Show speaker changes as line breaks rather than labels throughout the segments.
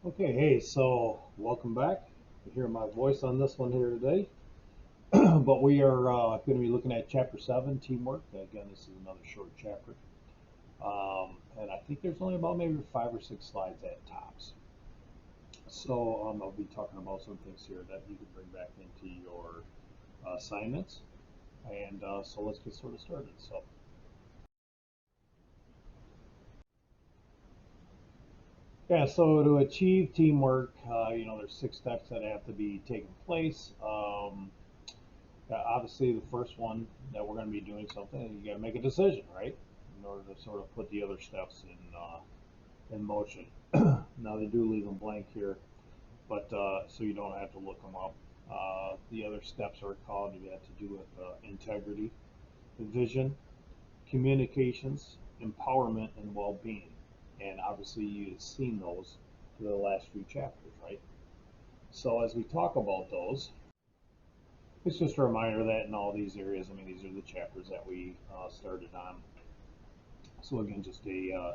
Okay, hey, so welcome back. You hear my voice on this one here today, but we are going to be looking at chapter 7, teamwork. Again, this is another short chapter, and I think there's only about maybe 5 or 6 slides at tops. So I'll be talking about some things here that you can bring back into your assignments, and so let's get sort of started. So yeah, so to achieve teamwork, there's 6 steps that have to be taken place. Obviously, the first one that we're going to be doing something, you got to make a decision, right? In order to sort of put the other steps in motion. Now they do leave them blank here, but so you don't have to look them up. The other steps are called. You have to do with integrity, vision, communications, empowerment, and well-being. And obviously, you've seen those for the last few chapters, right? So as we talk about those, it's just a reminder that in all these areas, I mean, these are the chapters that we started on. So again, just a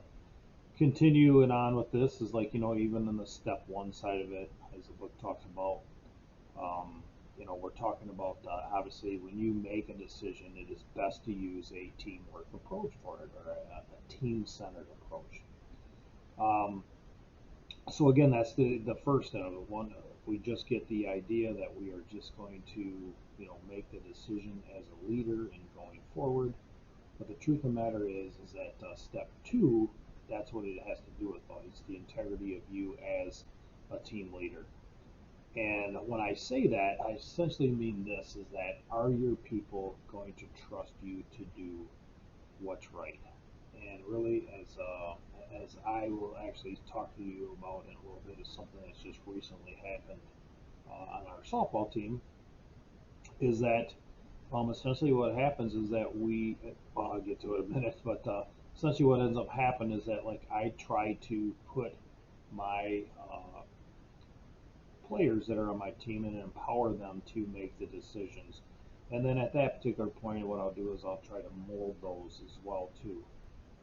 continuing on with this is like, even in the step one side of it, as the book talks about, we're talking about obviously when you make a decision, it is best to use a teamwork approach for it or a team-centered approach. Um, so again, that's the first step. One, we just get the idea that we are just going to, make the decision as a leader and going forward. But the truth of the matter is that step two, that's what it has to do with. It's the integrity of you as a team leader. And when I say that, I essentially mean this: is that are your people going to trust you to do what's right? And really, as I will actually talk to you about in a little bit, is something that's just recently happened on our softball team. Is that essentially what happens is that well, I'll get to it in a minute, but essentially what ends up happening is that like I try to put my players that are on my team and empower them to make the decisions. And then at that particular point, what I'll do is I'll try to mold those as well too.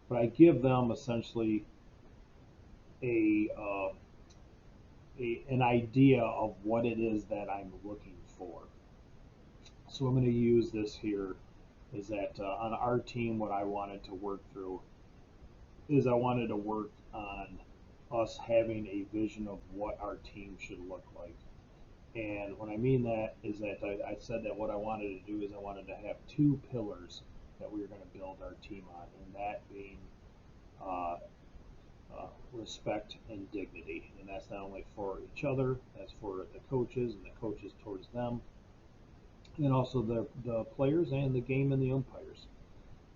But I give them essentially a, an idea of what it is that I'm looking for. So I'm going to use this here is that on our team, what I wanted to work through is I wanted to work on us having a vision of what our team should look like. And what I mean that is that I said that what I wanted to do is I wanted to have 2 pillars that we were going to build our team on, and that being uh, respect and dignity. And that's not only for each other, that's for the coaches and the coaches towards them, and also the players and the game and the umpires.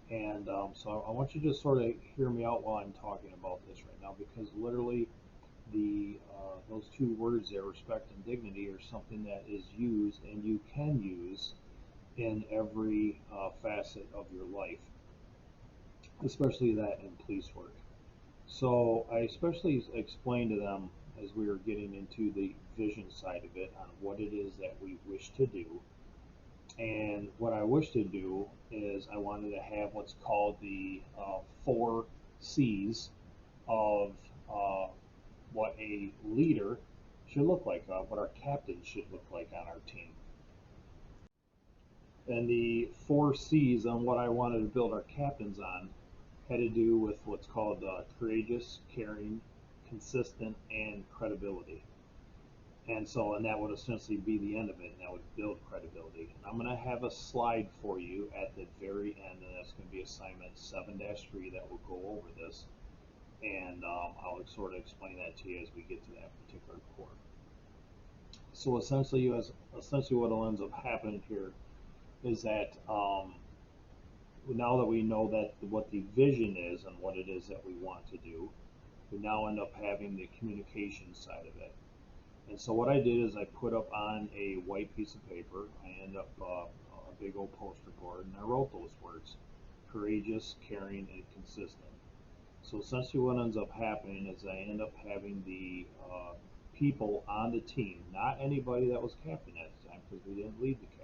And so I want you to just sort of hear me out while I'm talking about this right now, because literally the those 2 words there, respect and dignity, are something that is used and you can use in every facet of your life, especially that in police work. So I especially explained to them as we were getting into the vision side of it on what it is that we wish to do. And what I wish to do is I wanted to have what's called the 4 C's of uh, what a leader should look like, what our captain should look like on our team. And the 4 C's on what I wanted to build our captains on had to do with what's called courageous, caring, consistent, and credibility. And that would essentially be the end of it, and that would build credibility. And I'm going to have a slide for you at the very end, and that's going to be assignment 7-3 that will go over this. And I'll sort of explain that to you as we get to that particular core. So essentially what ends up happening here is that now that we know that what the vision is and what it is that we want to do, we now end up having the communication side of it. And so what I did is I put up on a white piece of paper, I end up a big old poster board, and I wrote those words: courageous, caring, and consistent. So essentially what ends up happening is I end up having the people on the team, not anybody that was captain at the time because we didn't leave the captain.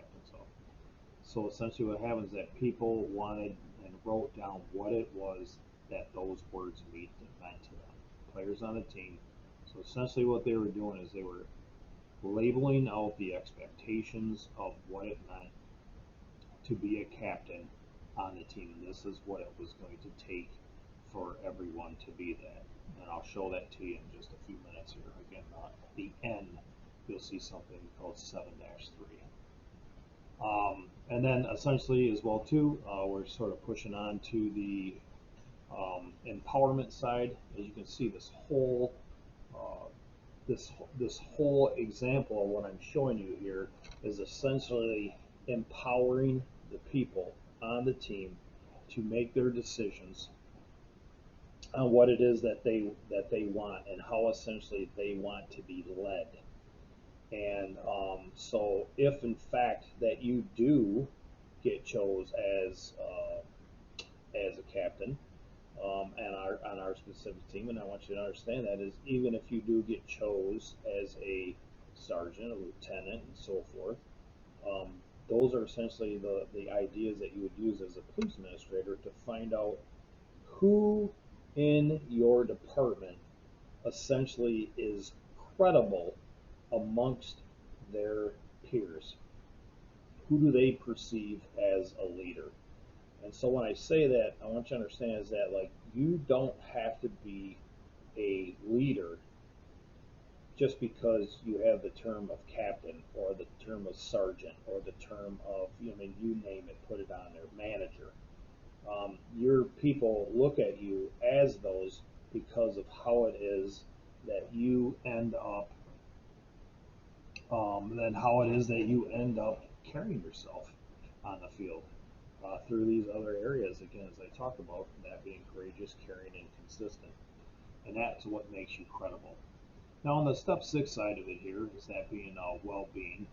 So essentially what happens is that people wanted and wrote down what it was that those words meant to them. Players on the team So essentially what they were doing is they were labeling out the expectations of what it meant to be a captain on the team. This is what it was going to take for everyone to be that. And I'll show that to you in just a few minutes here. Again, at the end, you'll see something called 7-3. And then essentially as well too, we're sort of pushing on to the empowerment side. As you can see, uh, this whole example of what I'm showing you here is essentially empowering the people on the team to make their decisions on what it is that they want and how essentially they want to be led. And so, if in fact that you do get chose as a captain and on our specific team, and I want you to understand that is even if you do get chose as a sergeant, a lieutenant, and so forth, um, those are essentially the ideas that you would use as a police administrator to find out who in your department essentially is credible amongst their peers. Who do they perceive as a leader? And so when I say that, I want you to understand is that like you don't have to be a leader just because you have the term of captain or the term of sergeant or the term of, I mean, you name it, put it on there, manager. Your people look at you as those because of how it is that you end up, then how it is that you end up carrying yourself on the field through these other areas. Again, as I talked about, that being courageous, caring, and consistent. And that's what makes you credible. Now, on the step 6 side of it here, is that being well-being.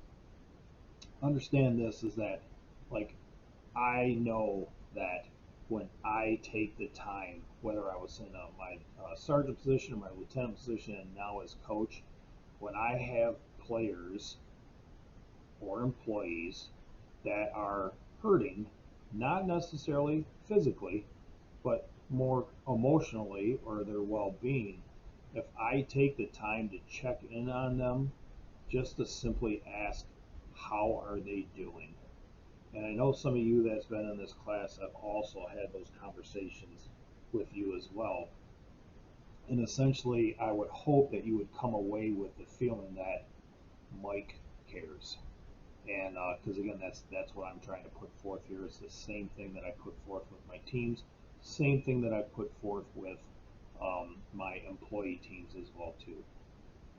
Understand this is that, like, I know that when I take the time, whether I was in my sergeant position or my lieutenant position, and now as coach, when I have players or employees that are hurting, not necessarily physically, but more emotionally or their well-being, if I take the time to check in on them, just to simply ask, how are they doing? And I know some of you that's been in this class have also had those conversations with you as well. And essentially, I would hope that you would come away with the feeling that Mike cares. And because again, that's what I'm trying to put forth here. It's the same thing that I put forth with my teams, same thing that I put forth with my employee teams as well too.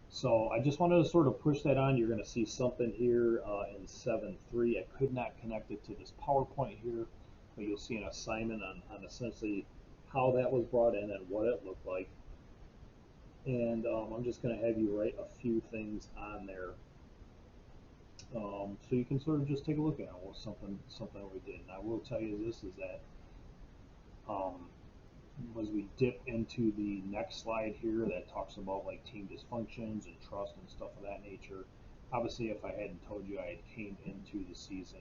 So I just wanted to sort of push that on. You're going to see something here in 7.3. I could not connect it to this PowerPoint here, but you'll see an assignment on essentially how that was brought in and what it looked like. And I'm just going to have you write a few things on there so you can sort of just take a look at it. Well, something we did. And I will tell you this is that um, as we dip into the next slide here that talks about like team dysfunctions and trust and stuff of that nature. Obviously, if I hadn't told you, I had came into the season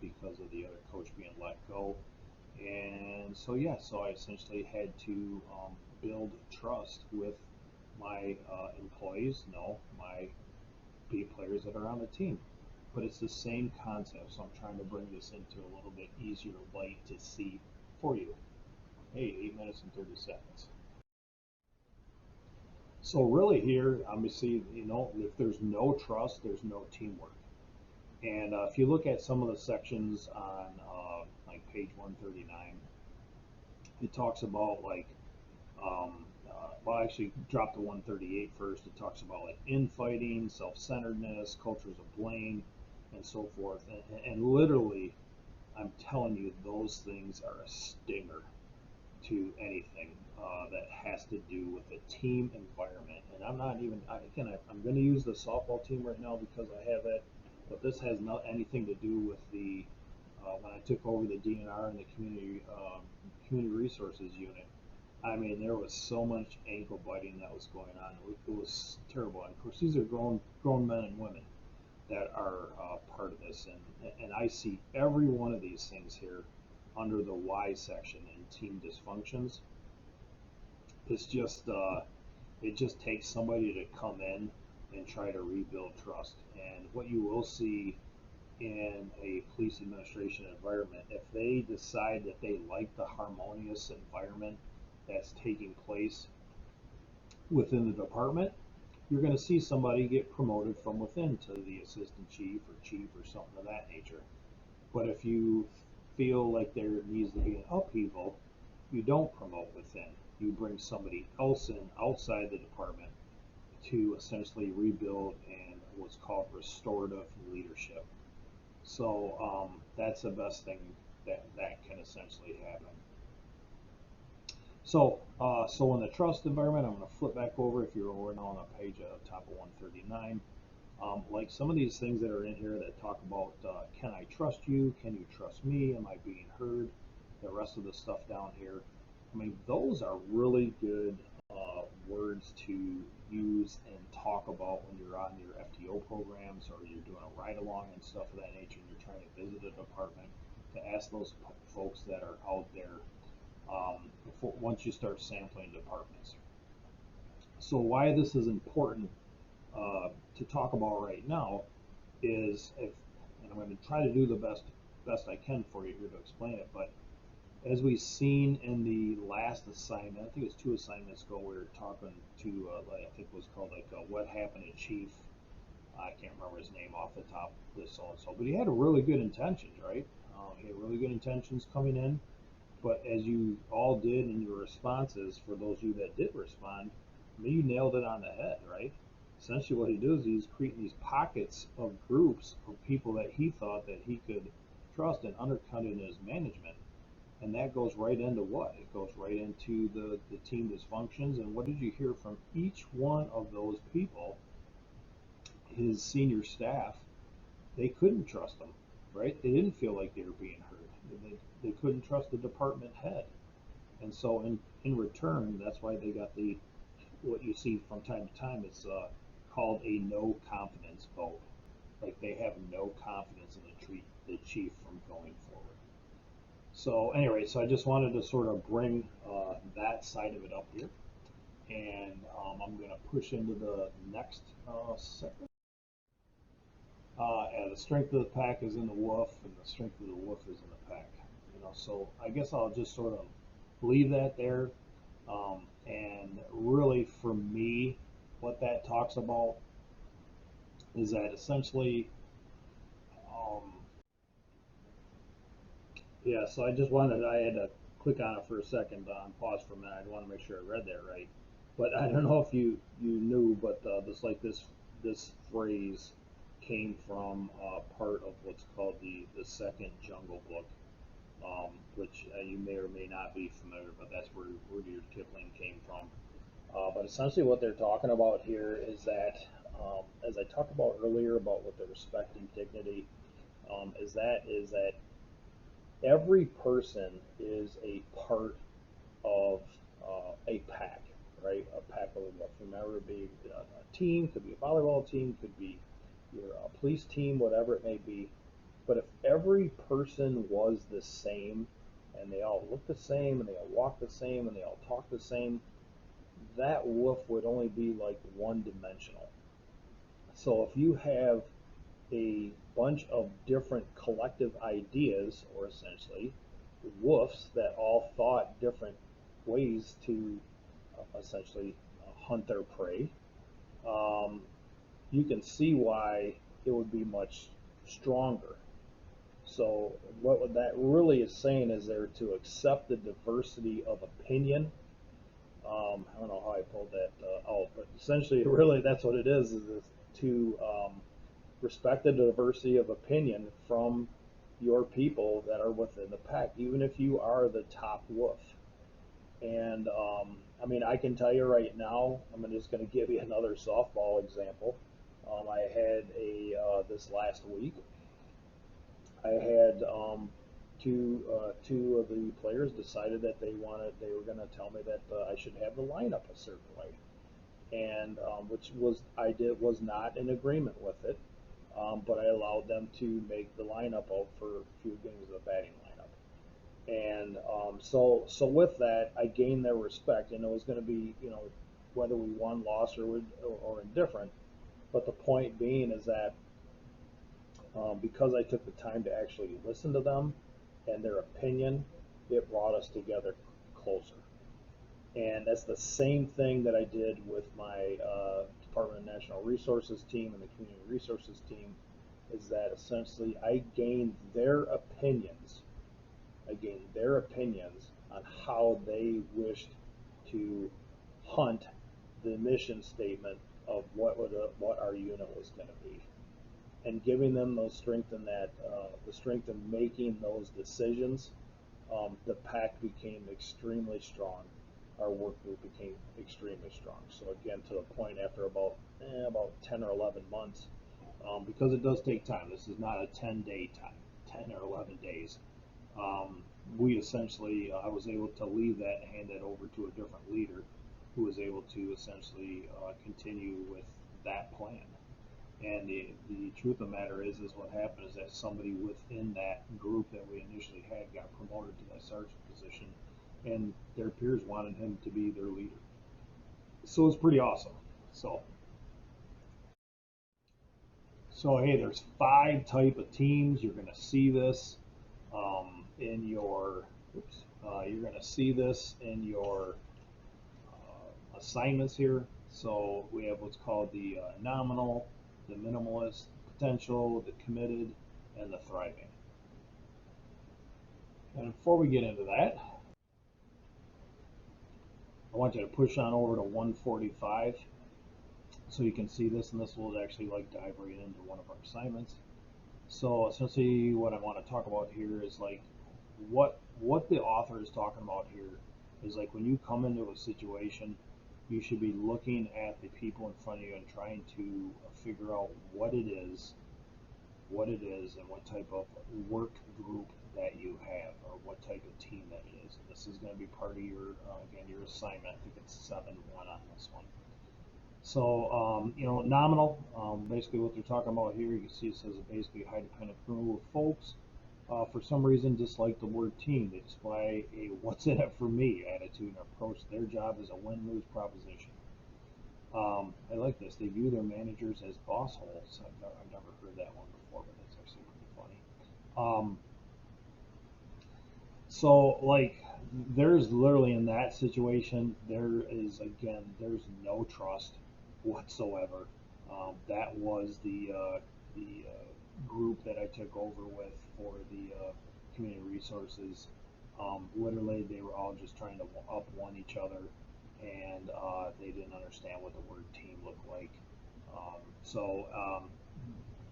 because of the other coach being let go. And so, yeah, so I essentially had to build trust with my employees, no, my B players that are on the team. But it's the same concept, so I'm trying to bring this into a little bit easier light to see for you. Hey, 8 minutes and 30 seconds. So really here, obviously, if there's no trust, there's no teamwork. And if you look at some of the sections on like page 139, it talks about like, well, actually drop to 138 first. It talks about like infighting, self-centeredness, cultures of blame, and so forth. And literally, I'm telling you, those things are a stinger to anything that has to do with a team environment. And I'm not even, I'm going to use the softball team right now because I have it, but this has not anything to do with the, when I took over the DNR and the community resources unit. I mean, there was so much ankle biting that was going on. It was terrible. And of course, these are grown men and women that are part of this. And I see every one of these things here under the Y section in team dysfunctions. It's just It just takes somebody to come in and try to rebuild trust. And what you will see in a police administration environment, if they decide that they like the harmonious environment that's taking place within the department, you're going to see somebody get promoted from within to the assistant chief or chief or something of that nature. But if you feel like there needs to be an upheaval, you don't promote within. You bring somebody else in outside the department to essentially rebuild and what's called restorative leadership. So that's the best thing that can essentially happen. So in the trust environment, I'm going to flip back over if you're over now on the page at the top of 139. Like some of these things that are in here that talk about can I trust you? Can you trust me? Am I being heard? The rest of the stuff down here. I mean, those are really good words to use and talk about when you're on your FTO programs or you're doing a ride along and stuff of that nature and you're trying to visit a department, to ask those folks that are out there once you start sampling departments. So why this is important to talk about right now is and I'm going to try to do the best I can for you here to explain it, but as we've seen in the last assignment, I think it's 2 assignments ago, we were talking to, I think it was called like What Happened to Chief. I can't remember his name off the top of this so-and-so, but he had a really good intentions, right? He had really good intentions coming in, but as you all did in your responses, for those of you that did respond, I mean, you nailed it on the head, right? Essentially what he does is he's creating these pockets of groups of people that he thought that he could trust and undercutting his management. And that goes right into what? It goes right into the team dysfunctions. And what did you hear from each one of those people? His senior staff, they couldn't trust them, right? They didn't feel like they were being heard. They couldn't trust the department head. And so in return, that's why they got what you see from time to time, it's called a no confidence vote. Like they have no confidence in the chief from going forward. So anyway, so I just wanted to sort of bring that side of it up here, and I'm going to push into the next segment. And the strength of the pack is in the wolf, and the strength of the wolf is in the pack. So I guess I'll just sort of leave that there. And really, for me, what that talks about is that essentially, um, yeah. So I had to click on it for a second, pause for a minute. I want to make sure I read that right. But I don't know if you knew, but this phrase came from part of what's called the second Jungle Book, which you may or may not be familiar, but that's where Rudyard Kipling came from. But essentially, what they're talking about here is that, as I talked about earlier about with the respect and dignity, is that every person is a part of a pack, right? A pack of what? Remember, it be a team, could be a volleyball team, could be your police team, whatever it may be. But if every person was the same, and they all look the same, and they all walk the same, and they all talk the same, that wolf would only be like one dimensional. So if you have a bunch of different collective ideas, or essentially wolves that all thought different ways to essentially hunt their prey, um, you can see why it would be much stronger. So what that really is saying is there to accept the diversity of opinion. I don't know how I pulled that out, but essentially, really, that's what it is to respect the diversity of opinion from your people that are within the pack, even if you are the top wolf. And I mean, I can tell you right now, I'm just going to give you another softball example. I had this last week, I had two of the players decided that they were going to tell me that I should have the lineup a certain way, and which was not in agreement with it, but I allowed them to make the lineup out for a few games of the batting lineup, and so with that I gained their respect, and it was going to be whether we won, lost, or indifferent. But the point being is that because I took the time to actually listen to them and their opinion, it brought us together closer. And that's the same thing that I did with my Department of National Resources team and the Community Resources team, is that essentially I gained their opinions. I gained their opinions on how they wished to hunt the mission statement of what our unit was going to be, and giving them those strength in that the strength in making those decisions. The pack became extremely strong. Our work group became extremely strong. So again, to the point, after about 10 or 11 months, because it does take time. This is not a 10-day time, 10 or 11 days. We essentially, I was able to leave that and hand that over to a different leader who was able to essentially continue with that plan. And the truth of the matter is what happened is that somebody within that group that we initially had got promoted to that sergeant position, and their peers wanted him to be their leader. So it's pretty awesome. So hey, there's 5 type of teams. You're going to see this in your. You're going to see this in your assignments here. So we have what's called the nominal, the minimalist, potential, the committed, and the thriving. And before we get into that, I want you to push on over to 145 so you can see this, and this will actually like dive right into one of our assignments. So essentially what I want to talk about here is like what the author is talking about here is like when you come into a situation, you should be looking at the people in front of you and trying to figure out what it is and what type of work group that you have, or what type of team that it is. And this is going to be part of your, again, your assignment. I think it's 7-1 on this one. So, nominal, basically what they're talking about here, you can see it says basically high dependent crew of folks. For some reason, dislike the word team. They display a what's in it for me attitude and approach their job as a win-lose proposition. I like this. They view their managers as boss holes. I've never heard that one before, but that's actually pretty funny. So, like, there's literally in that situation, there's no trust whatsoever. That was the group that I took over with for the community resources. Literally, they were all just trying to up one each other, and they didn't understand what the word team looked like.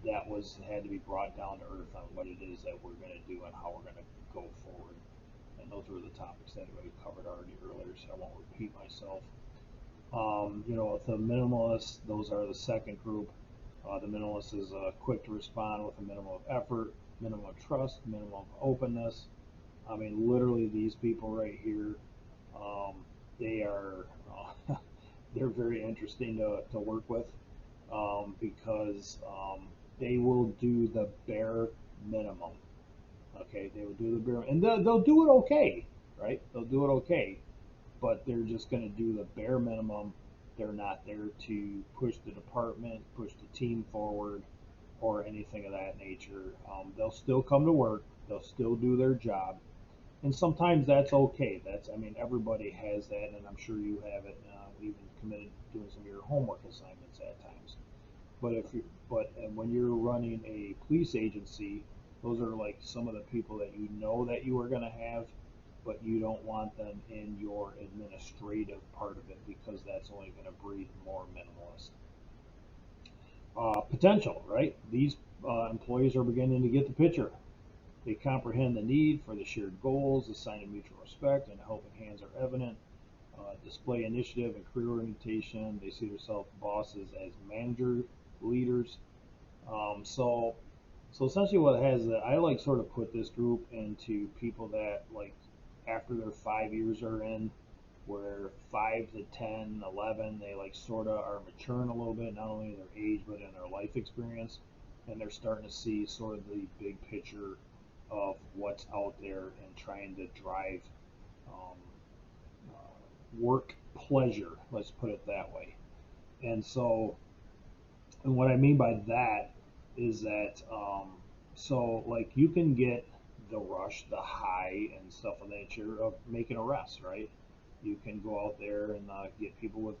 That had to be brought down to earth on what it is that we're going to do and how we're going to go forward. And those were the topics that we covered already earlier, so I won't repeat myself. The minimalists, those are the second group. The minimalist is quick to respond with a minimum of effort, minimum of trust, minimum of openness. I mean, literally, these people right here, they are they're very interesting to work with because they will do the bare minimum. Okay, they will do the bare, and they'll do it okay, right? They'll do it okay, but they're just going to do the bare minimum. They're not there to push the department, push the team forward, or anything of that nature. They'll still come to work. They'll still do their job, and sometimes that's okay. Everybody has that, and I'm sure you have it. Even committed to doing some of your homework assignments at times. And when you're running a police agency, those are like some of the people that you know that you are going to have, but you don't want them in your administrative part of it because that's only going to breed more minimalist. Potential, right? These employees are beginning to get the picture. They comprehend the need for the shared goals, the sign of mutual respect, and helping hands are evident. Display initiative and career orientation. They see themselves bosses as manager, leaders. So essentially what it has is that I like sort of put this group into people that like after their 5 years are in, where 5 to 10, 11, they like sort of are maturing a little bit, not only in their age, but in their life experience. And they're starting to see sort of the big picture of what's out there and trying to drive work pleasure. Let's put it that way. And so, and what I mean by that is that, so like you can get the rush, the high, and stuff of that nature of making arrests, right? You can go out there and get people with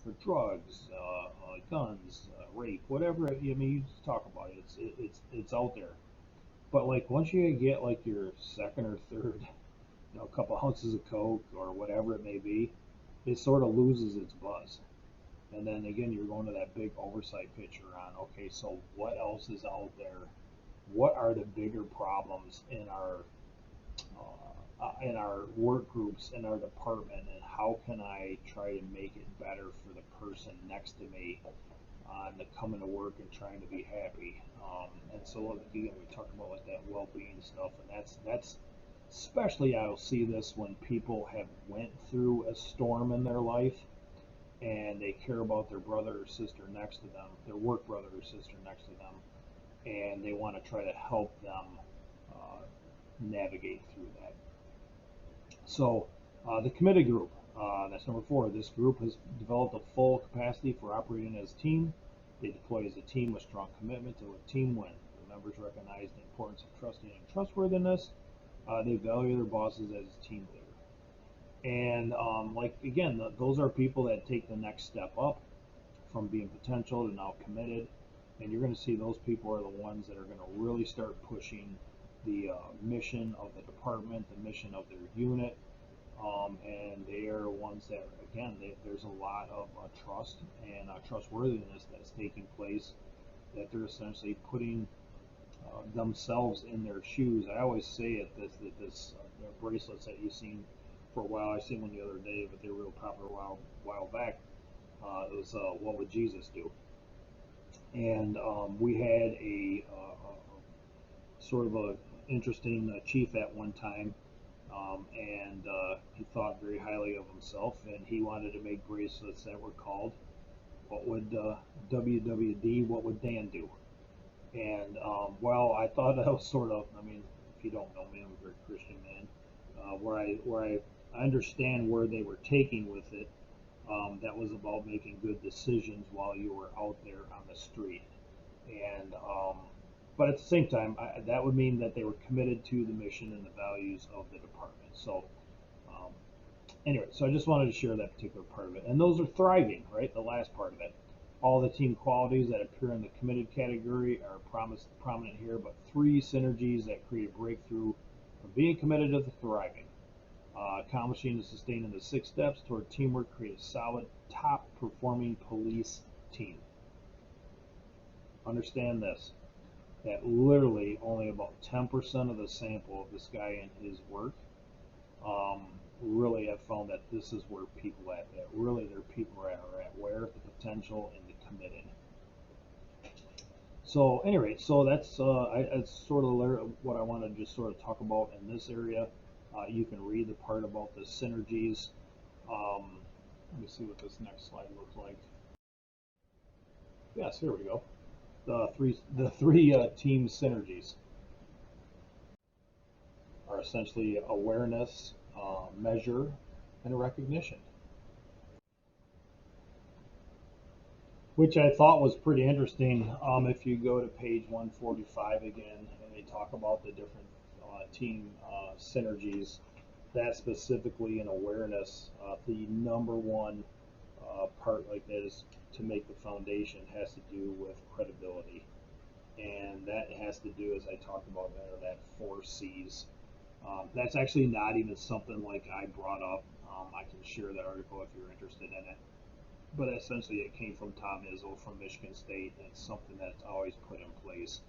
for drugs, guns, rape, whatever. I mean, you just talk about it. It's out there. But like once you get like your second or third, a couple ounces of coke or whatever it may be, it sort of loses its buzz. And then again, you're going to that big oversight picture on, okay, so what else is out there? What are the bigger problems in our work groups, in our department, and how can I try to make it better for the person next to me on the coming to work and trying to be happy? And so again, we talk about like that well-being stuff, and that's especially I'll see this when people have went through a storm in their life and they care about their brother or sister next to them, their work brother or sister next to them, and they want to try to help them uh, navigate through that. So, the committed group, that's number four. This group has developed a full capacity for operating as a team. They deploy as a team with strong commitment to a team win. The members recognize the importance of trusting and trustworthiness. They value their bosses as a team leader. And like again, those are people that take the next step up from being potential to now committed. And you're going to see those people are the ones that are going to really start pushing the mission of the department, the mission of their unit. And they are ones that, again, there's a lot of trust and trustworthiness that's taking place, that they're essentially putting themselves in their shoes. I always say it, this bracelets that you've seen for a while. I seen one the other day, but they were real popular a while back. It was what would Jesus do? And we had a sort of a interesting chief at one time, and he thought very highly of himself, and he wanted to make bracelets that were called "What would WWD? What would Dan do?" And well, I thought that was sort of, I mean, if you don't know me, I'm a very Christian man. Where I understand where they were taking with it. That was about making good decisions while you were out there on the street. And but at the same time, that would mean that they were committed to the mission and the values of the department. So um, anyway, so I just wanted to share that particular part of it. And those are thriving, right? The last part of it. All the team qualities that appear in the committed category are prominent here, but three synergies that create a breakthrough from being committed to thriving. Accomplishing and sustaining the six steps toward teamwork create a solid, top performing police team. Understand this, that literally only about 10% of the sample of this guy and his work um, really have found that this is where people at. That really their people are at where the potential and the committed. So, anyway, so that's sort of what I want to just sort of talk about in this area. You can read the part about the synergies. Um, Let me see what this next slide looks like. Yes, here we go. The three team synergies are essentially awareness, measure, and recognition, which I thought was pretty interesting. If you go to page 145 again, and they talk about the different team synergies, that specifically in awareness, the number one part like that is to make the foundation has to do with credibility. And that has to do, as I talked about there, that four C's. That's actually not even something like I brought up. I can share that article if you're interested in it. But essentially, it came from Tom Izzo from Michigan State, and it's something that's always put in place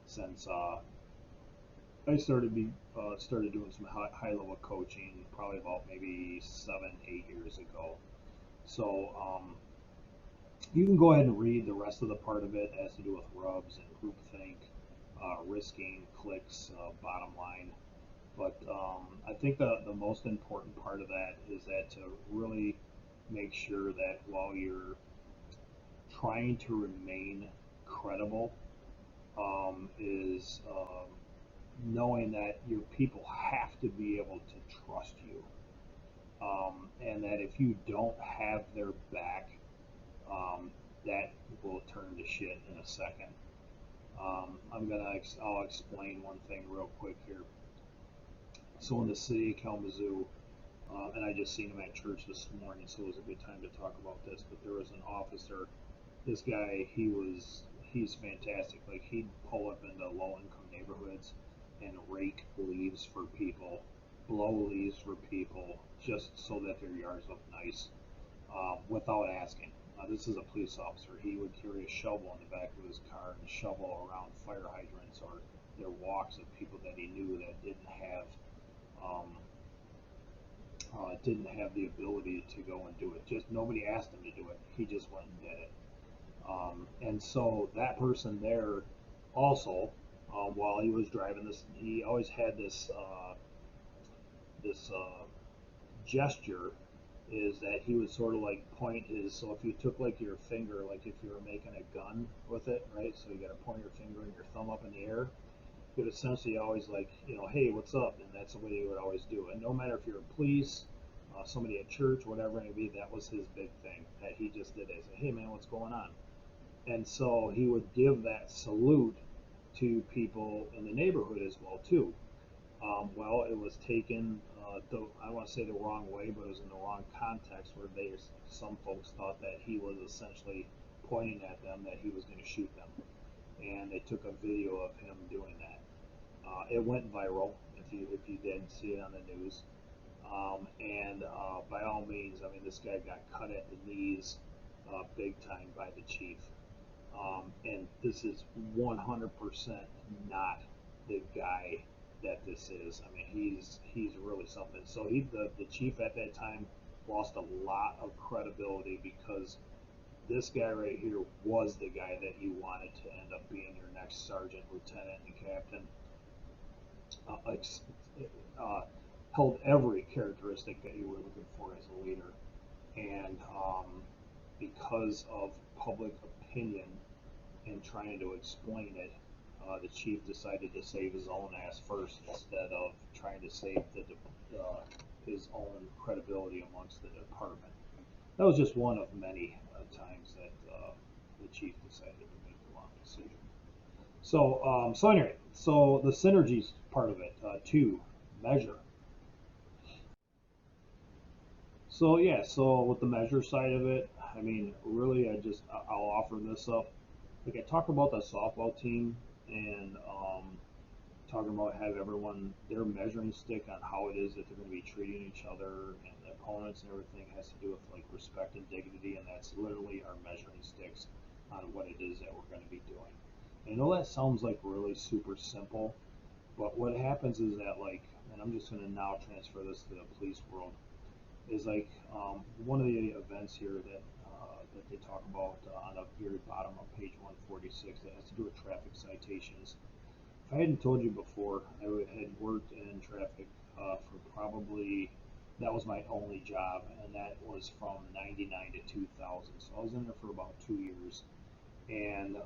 since I started doing some high level coaching, probably about maybe 7, 8 years ago. So you can go ahead and read the rest of the part of it. It has to do with rubs and groupthink, risking, clicks, bottom line. But I think the most important part of that is that to really make sure that while you're trying to remain credible, is knowing that your people have to be able to trust you. and that if you don't have their back, um, that will turn to shit in a second. I'll explain one thing real quick here. So in the city of Kalamazoo, and I just seen him at church this morning, so it was a good time to talk about this. But there was an officer. This guy, he's fantastic. Like he'd pull up into low-income neighborhoods and rake leaves for people, blow leaves for people, just so that their yards look nice, without asking. This is a police officer. He would carry a shovel in the back of his car and shovel around fire hydrants or their walks of people that he knew that um, didn't have the ability to go and do it. Just nobody asked him to do it. He just went and did it. And so that person there also, while he was driving this, he always had this gesture is that he would sort of like point his, so if you took like your finger, like if you were making a gun with it, right? So you got to point your finger and your thumb up in the air. He would essentially always like, hey, what's up? And that's the way he would always do it. And no matter if you're a police, somebody at church, whatever it may be, that was his big thing that he just did. He said, hey man, what's going on? And so he would give that salute to people in the neighborhood as well too. Well, it was taken, I don't want to say the wrong way, but it was in the wrong context where some folks thought that he was essentially pointing at them that he was going to shoot them, and they took a video of him doing that. It went viral. If you didn't see it on the news, and by all means, I mean this guy got cut at the knees, big time by the chief. And this is 100% not the guy that this is. I mean, he's really something. So the chief at that time lost a lot of credibility because this guy right here was the guy that you wanted to end up being your next sergeant, lieutenant, and captain. Uh, held every characteristic that you were looking for as a leader, and because of public opinion and trying to explain it, the chief decided to save his own ass first instead of trying to save his own credibility amongst the department. That was just one of many times that the chief decided to make the wrong decision. So anyway, so the synergies part of it, two, measure. So yeah, so with the measure side of it, I mean, really, I'll offer this up. Like I talk about the softball team and talking about have everyone their measuring stick on how it is that they're going to be treating each other and the opponents and everything has to do with like respect and dignity, and that's literally our measuring sticks on what it is that we're going to be doing. And I know that sounds like really super simple, but what happens is that like, and I'm just going to now transfer this to the police world, is like one of the events here that they talk about on the very bottom of page 146 that has to do with traffic citations. If I hadn't told you before, had worked in traffic for probably, that was my only job, and that was from 99 to 2000. So I was in there for about 2 years, and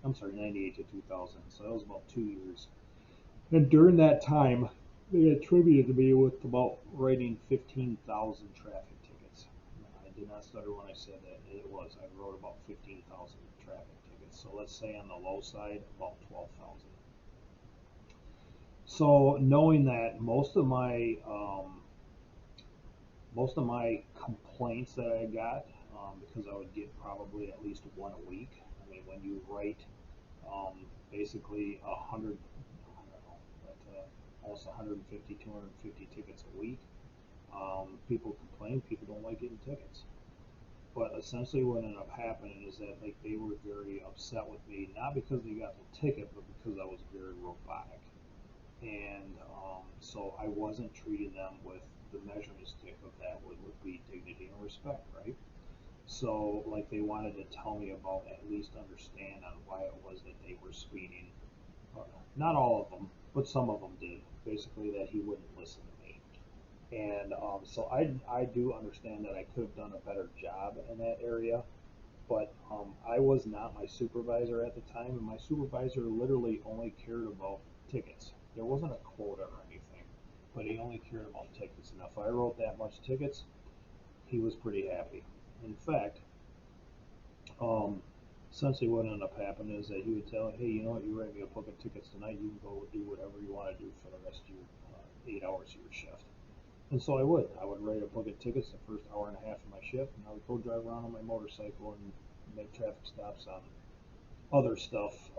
I'm sorry, 98 to 2000. So that was about 2 years. And during that time, they attributed me with about writing 15,000 traffic tickets. I did not stutter when I said that. It was. I wrote about 15,000 traffic tickets. So let's say on the low side, about 12,000. So knowing that most of my complaints that I got, because I would get probably at least one a week. I mean, when you write basically 100, I don't know, but almost 150, 250 tickets a week, people complain. People don't like getting tickets. But essentially, what ended up happening is that like they were very upset with me, not because they got the ticket, but because I was very robotic. And so I wasn't treating them with the measuring stick of that would be dignity and respect, right? So like they wanted to tell me about, at least understand on why it was that they were speeding. Not all of them, but some of them did. Basically that he wouldn't listen to me. And so I do understand that I could have done a better job in that area, but I was not my supervisor at the time, and my supervisor literally only cared about tickets. There wasn't a quota or anything. but he only cared about tickets. And if I wrote that much tickets, he was pretty happy. In fact, essentially what ended up happening is that he would tell, hey, you know what, you write me a book of tickets tonight, you can go do whatever you want to do for the rest of your 8 hours of your shift. And so I would. I would write a book of tickets the first hour and a half of my shift, and I would go drive around on my motorcycle and make traffic stops on other stuff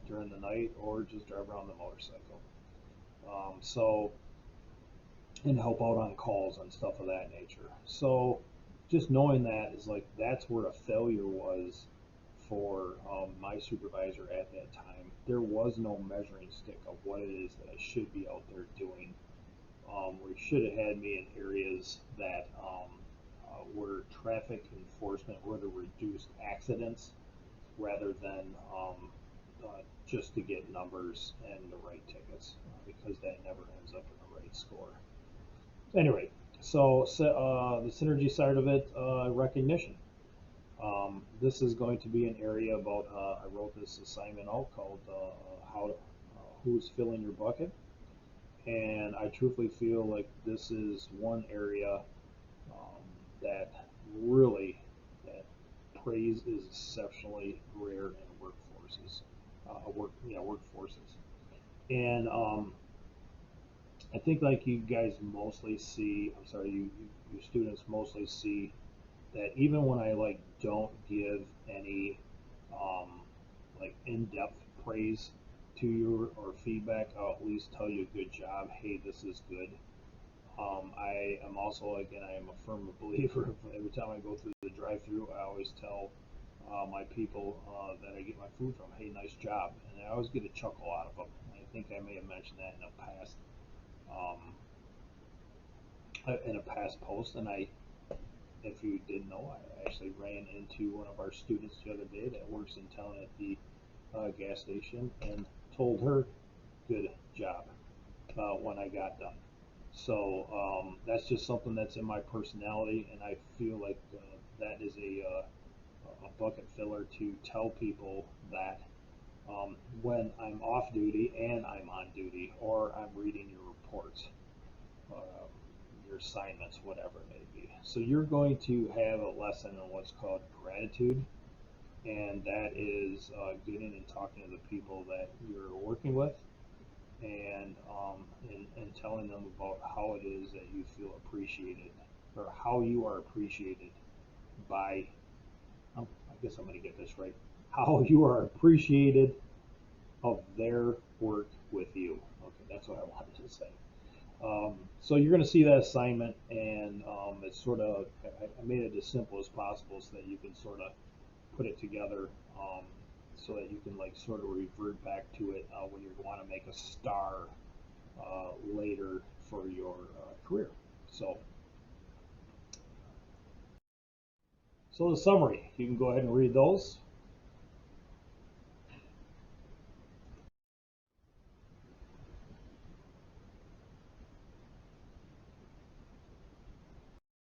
during the night, or just drive around the motorcycle. So, and help out on calls and stuff of that nature. So, just knowing that is like that's where a failure was for my supervisor at that time. There was no measuring stick of what it is that I should be out there doing. We should have had me in areas that where traffic enforcement would have reduced accidents rather than just to get numbers and the right tickets, because that never ends up in the right score. Anyway, so the synergy side of it, recognition. This is going to be an area about, I wrote this assignment out called who's filling your bucket. And I truthfully feel like this is one area that really, that praise is exceptionally rare in workforces, workforces. And I think like you guys mostly see, I'm sorry, you students mostly see that even when I like don't give any like in-depth praise to you or feedback, I'll at least tell you good job, hey, this is good. I am also, again, I am a firm believer of every time I go through the drive-through, I always tell my people that I get my food from, hey, nice job, and I always get a chuckle out of them. I think I may have mentioned that in a past post, and if you didn't know, I actually ran into one of our students the other day that works in town at the gas station and told her good job when I got done. So that's just something that's in my personality, and I feel like that is a bucket filler to tell people that when I'm off duty and I'm on duty, or I'm reading your reports, your assignments, whatever it may be. So you're going to have a lesson on what's called gratitude, and that is getting and talking to the people that you're working with, and telling them about how it is that you feel appreciated, or how you are appreciated by, I guess I'm going to get this right, how you are appreciated of their work with you. Okay, that's what I wanted to say. So you're going to see that assignment, and it's sort of, I made it as simple as possible so that you can sort of put it together, so that you can like sort of revert back to it when you want to make a star later for your career. So the summary, you can go ahead and read those.